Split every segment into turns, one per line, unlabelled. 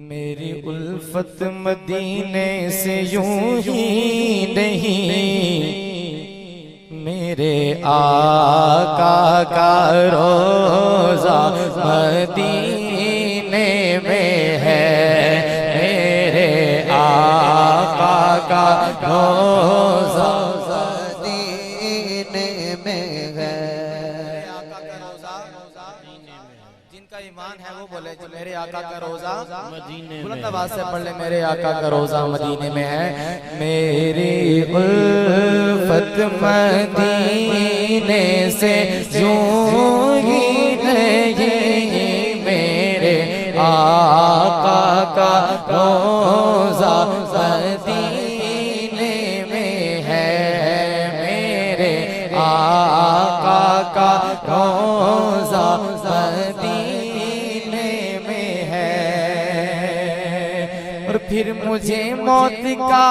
मेरी उल्फत मदीने से यूं ही नहीं, मेरे आका का रोज़ा मदीने में है। मेरे आका का रोज़ा मदीने में है। जिनका ईमान है वो बोले जो मेरे आका का रोज़ा मदीने में। बुलंद आवाज़ से पढ़ ले, मेरे आका का रोज़ा मदीने में है। मेरी उल्फत मदीने से यूं ही नहीं, मेरे आका का रोज़ा मदीने में है। मेरे आका का रोज़ा मदीने में है। और फिर मुझे मौत क्या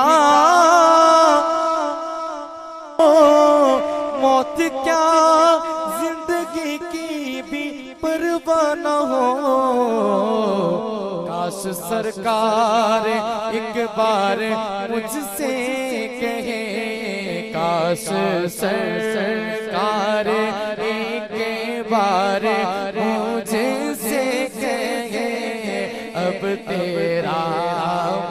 जिंदगी की भी परवाह न हो। काश सरकार एक बार मुझसे कहे, काश सरकार एक बार मुझसे कहे, अब तेरा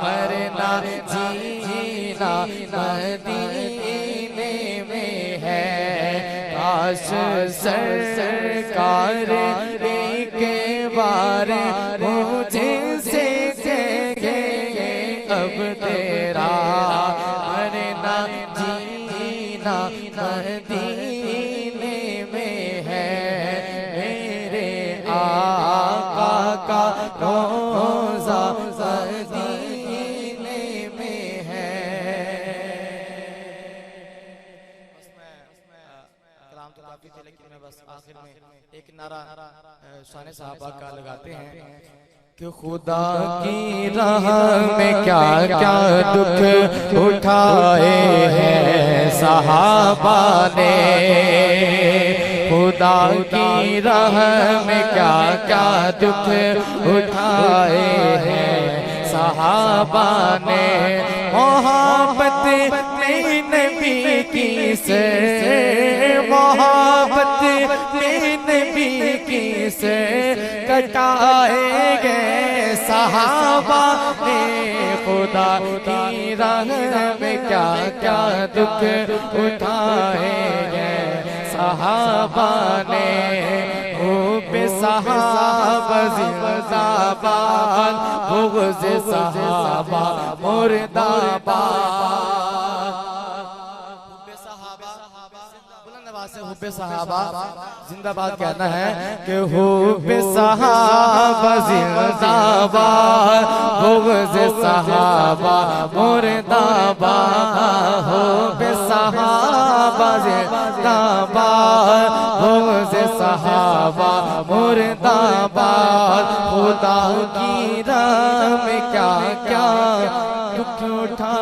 मरना जीना मदीने में है। काश सरकार एक बार मुझसे कहे, अब तेरा मरना जीना मदीने में है। मेरे आका का रोज़ा मदीने में है। कलाम तो काफी थे, लेकिन मैं बस आखिर में एक नारा शान सहाबा का लगाते हैं कि खुदा की राह में क्या क्या दुख उठाए हैं सहाबा ने। खुदा की राह में क्या क्या दुख उठाए हैं सहाबा ने। मोहब्बत में नबी की से, मोहब्बत में नबी की से कटाए गए सहाबा ने। खुदा की राह में क्या क्या दुख उठाए गए सहाबा ने। हुब्बे सहाबा जिंदाबाद, बुग़्ज़े सहाबा मुर्दाबाद। हुब्बे सहाबा जिंदाबाद कहना है कि हुब्बे सहाबा जिंदाबाद, बुग़्ज़े सहाबा मुर्दाबाद। हुब्बे सहाबा जिंदाबाद, बुग़्ज़े सहाबा मुर्दाबाद। खुदा की राह में क्या क्या दुख उठा